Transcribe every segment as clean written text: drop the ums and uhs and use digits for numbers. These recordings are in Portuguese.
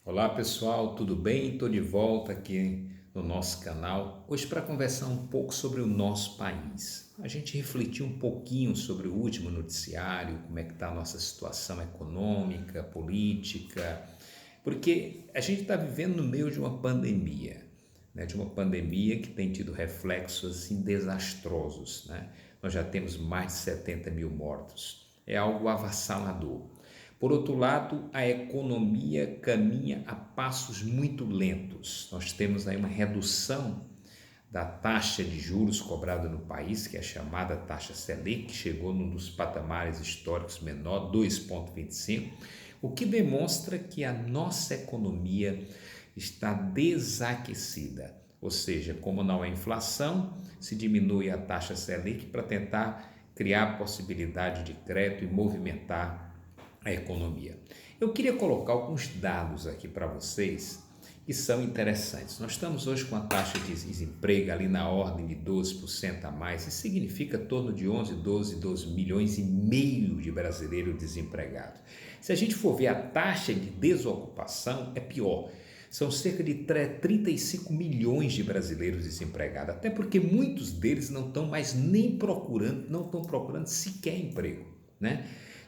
Olá pessoal, tudo bem? Estou de volta aqui no nosso canal, hoje para conversar um pouco sobre o nosso país. A gente refletir um pouquinho sobre o último noticiário, como é que está a nossa situação econômica, política, porque a gente está vivendo no meio de uma pandemia, né? De uma pandemia que tem tido reflexos assim, desastrosos, né? Nós já temos mais de 70 mil mortos, é algo avassalador. Por outro lado, a economia caminha a passos muito lentos. Nós temos aí uma redução da taxa de juros cobrada no país, que é a chamada taxa Selic, que chegou num dos patamares históricos menor, 2,25, o que demonstra que a nossa economia está desaquecida. Ou seja, como não há inflação, se diminui a taxa Selic para tentar criar a possibilidade de crédito e movimentar a economia. Eu queria colocar alguns dados aqui para vocês que são interessantes. Nós estamos hoje com a taxa de desemprego ali na ordem de 12% a mais, isso significa em torno de 12 milhões e meio de brasileiros desempregados. Se a gente for ver a taxa de desocupação, é pior. São cerca de 35 milhões de brasileiros desempregados, até porque muitos deles não estão mais nem procurando, não estão procurando sequer emprego, né?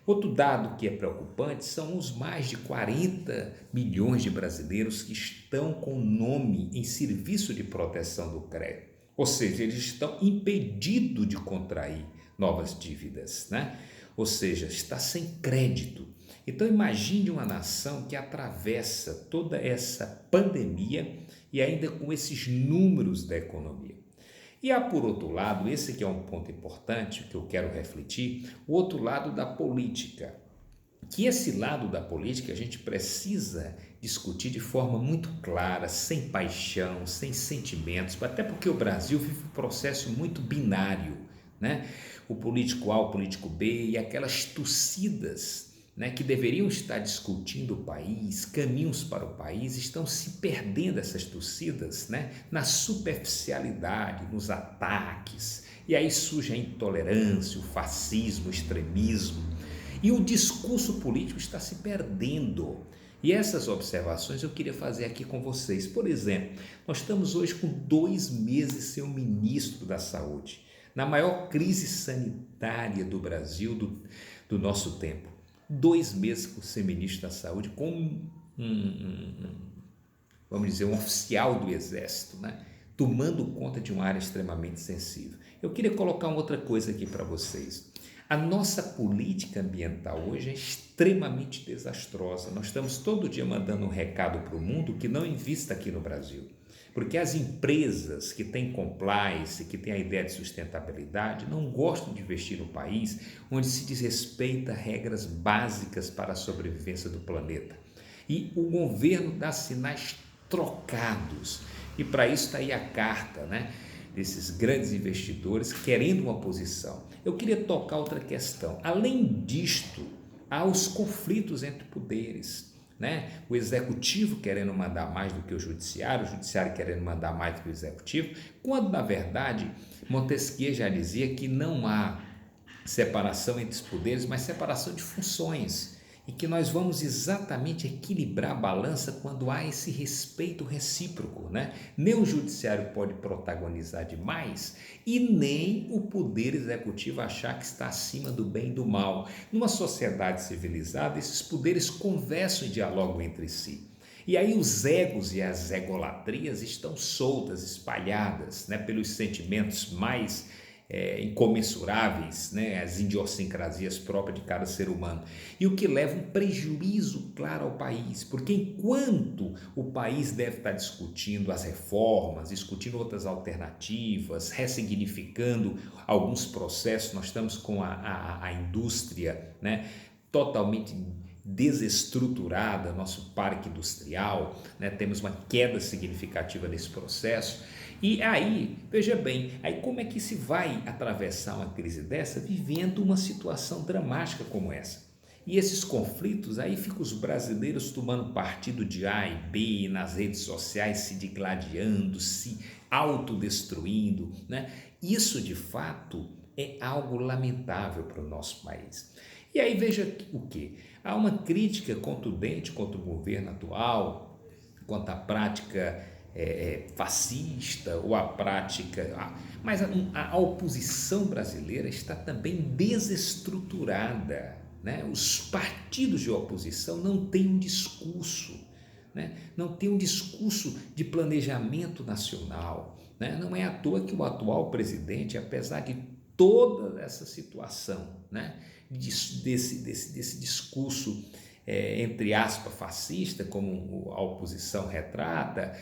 Outro dado que é preocupante são os mais de 40 milhões de brasileiros que estão com nome em serviço de proteção do crédito, ou seja, eles estão impedidos de contrair novas dívidas, né? Ou seja, está sem crédito. Então imagine uma nação que atravessa toda essa pandemia e ainda com esses números da economia. E há, por outro lado, esse que é um ponto importante que eu quero refletir, o outro lado da política. Que esse lado da política a gente precisa discutir de forma muito clara, sem paixão, sem sentimentos, até porque o Brasil vive um processo muito binário, né? O político A, o político B e aquelas torcidas, né, que deveriam estar discutindo o país, caminhos para o país, estão se perdendo essas torcidas, né, na superficialidade, nos ataques, e aí surge a intolerância, o fascismo, o extremismo, e o discurso político está se perdendo. E essas observações eu queria fazer aqui com vocês. Por exemplo, nós estamos hoje com 2 meses sem o ministro da Saúde, na maior crise sanitária do Brasil do nosso tempo. 2 meses com ser ministro da Saúde, com vamos dizer, um oficial do Exército, né? Tomando conta de uma área extremamente sensível. Eu queria colocar uma outra coisa aqui para vocês. A nossa política ambiental hoje é extremamente desastrosa. Nós estamos todo dia mandando um recado para o mundo que não invista aqui no Brasil. Porque as empresas que têm compliance, que têm a ideia de sustentabilidade, não gostam de investir no país onde se desrespeita regras básicas para a sobrevivência do planeta. E o governo dá sinais trocados. E para isso está aí a carta, né, desses grandes investidores querendo uma posição. Eu queria tocar outra questão. Além disto, há os conflitos entre poderes, né? O executivo querendo mandar mais do que o judiciário querendo mandar mais do que o executivo, quando na verdade Montesquieu já dizia que não há separação entre os poderes, mas separação de funções, e que nós vamos exatamente equilibrar a balança quando há esse respeito recíproco, né? Nem o judiciário pode protagonizar demais e nem o poder executivo achar que está acima do bem e do mal. Numa sociedade civilizada, esses poderes conversam e dialogam entre si. E aí os egos e as egolatrias estão soltas, espalhadas, né, pelos sentimentos mais incomensuráveis, né, as idiosincrasias próprias de cada ser humano, e o que leva um prejuízo claro ao país, porque enquanto o país deve estar discutindo as reformas, discutindo outras alternativas, ressignificando alguns processos, nós estamos com a indústria, né, totalmente desestruturada, nosso parque industrial, né, temos uma queda significativa nesse processo. E aí, veja bem, aí como é que se vai atravessar uma crise dessa vivendo uma situação dramática como essa? E esses conflitos, aí ficam os brasileiros tomando partido de A e B, nas redes sociais se digladiando, se autodestruindo, né? Isso de fato é algo lamentável para o nosso país. E aí veja o quê? Há uma crítica contundente contra o governo atual, quanto à prática fascista ou à prática. Mas a oposição brasileira está também desestruturada, né? Os partidos de oposição não têm um discurso, né? Não tem um discurso de planejamento nacional, né? Não é à toa que o atual presidente, apesar de toda essa situação, né? desse discurso entre aspas, fascista, como a oposição retrata,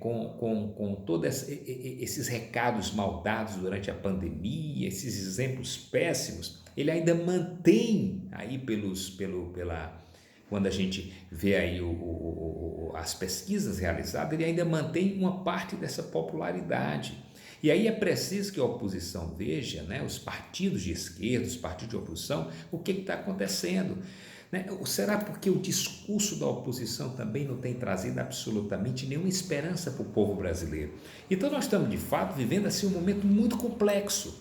com todos esses recados mal dados durante a pandemia, esses exemplos péssimos, ele ainda mantém aí quando a gente vê aí as pesquisas realizadas, ele ainda mantém uma parte dessa popularidade. E aí é preciso que a oposição veja, né, os partidos de esquerda, os partidos de oposição, o que está acontecendo. Né? Ou será porque o discurso da oposição também não tem trazido absolutamente nenhuma esperança para o povo brasileiro? Então nós estamos de fato vivendo assim um momento muito complexo.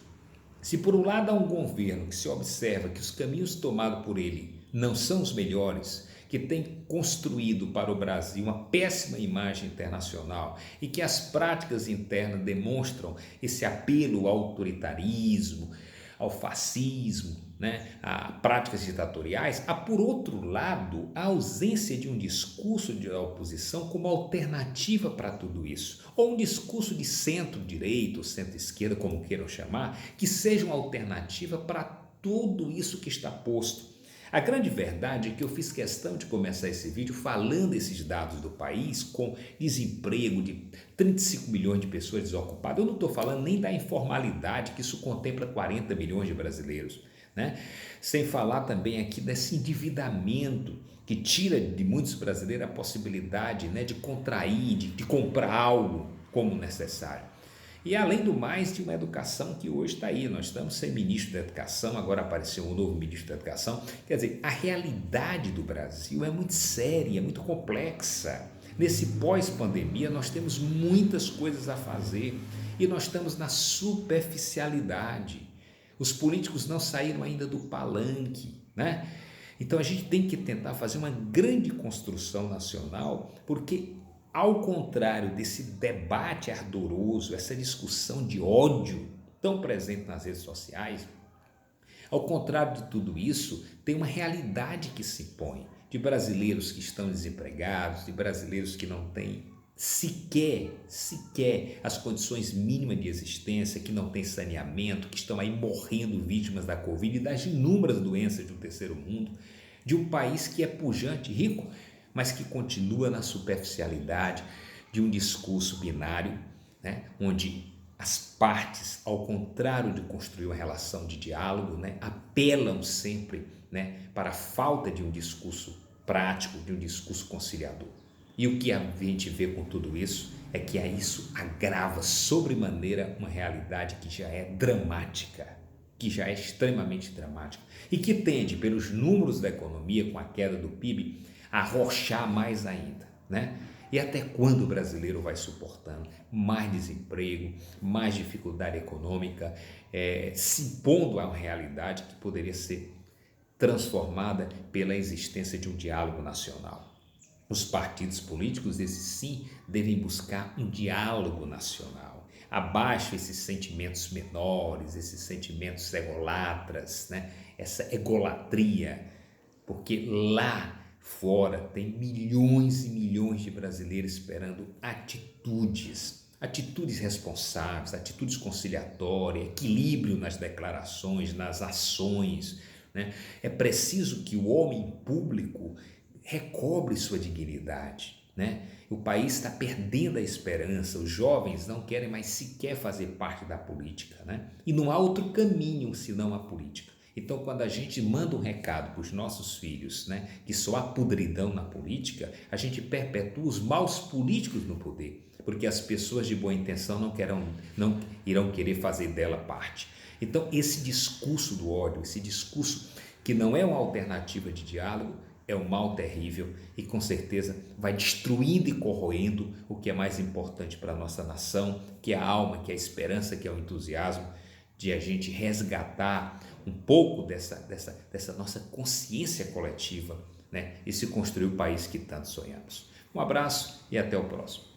Se por um lado há um governo que se observa que os caminhos tomados por ele não são os melhores, que tem construído para o Brasil uma péssima imagem internacional e que as práticas internas demonstram esse apelo ao autoritarismo, ao fascismo, né, a práticas ditatoriais, há por outro lado a ausência de um discurso de oposição como alternativa para tudo isso, ou um discurso de centro-direita ou centro-esquerda, como queiram chamar, que seja uma alternativa para tudo isso que está posto. A grande verdade é que eu fiz questão de começar esse vídeo falando esses dados do país com desemprego de 35 milhões de pessoas desocupadas. Eu não estou falando nem da informalidade, que isso contempla 40 milhões de brasileiros, né? Sem falar também aqui desse endividamento que tira de muitos brasileiros a possibilidade, né, de contrair, de comprar algo como necessário. E além do mais, de uma educação que hoje está aí, nós estamos sem ministro da educação, agora apareceu um novo ministro da educação, quer dizer, a realidade do Brasil é muito séria, muito complexa. Nesse pós-pandemia nós temos muitas coisas a fazer e nós estamos na superficialidade. Os políticos não saíram ainda do palanque, né? Então a gente tem que tentar fazer uma grande construção nacional, porque ao contrário desse debate ardoroso, essa discussão de ódio tão presente nas redes sociais, ao contrário de tudo isso, tem uma realidade que se põe de brasileiros que estão desempregados, de brasileiros que não têm sequer as condições mínimas de existência, que não têm saneamento, que estão aí morrendo vítimas da Covid e das inúmeras doenças do terceiro mundo, de um país que é pujante, rico, mas que continua na superficialidade de um discurso binário, né, onde as partes, ao contrário de construir uma relação de diálogo, né, apelam sempre, né, para a falta de um discurso prático, de um discurso conciliador. E o que a gente vê com tudo isso é que isso agrava sobremaneira uma realidade que já é dramática, que já é extremamente dramática e que tende, pelos números da economia, com a queda do PIB, a arrochar mais ainda, né? E até quando o brasileiro vai suportando mais desemprego, mais dificuldade econômica, se impondo a uma realidade que poderia ser transformada pela existência de um diálogo nacional? Os partidos políticos, esses sim, devem buscar um diálogo nacional. Abaixo esses sentimentos menores, esses sentimentos egolatras, né? Essa egolatria, porque lá fora tem milhões e milhões de brasileiros esperando atitudes responsáveis, atitudes conciliatórias, equilíbrio nas declarações, nas ações, né? É preciso que o homem público recobre sua dignidade, né? O país está perdendo a esperança, os jovens não querem mais sequer fazer parte da política, né? E não há outro caminho senão a política. Então, quando a gente manda um recado para os nossos filhos, né, que só há podridão na política, a gente perpetua os maus políticos no poder, porque as pessoas de boa intenção não irão querer fazer dela parte. Então, esse discurso do ódio, esse discurso que não é uma alternativa de diálogo, é um mal terrível e com certeza vai destruindo e corroendo o que é mais importante para a nossa nação, que é a alma, que é a esperança, que é o entusiasmo, de a gente resgatar um pouco dessa nossa consciência coletiva, né? E se construir o país que tanto sonhamos. Um abraço e até o próximo.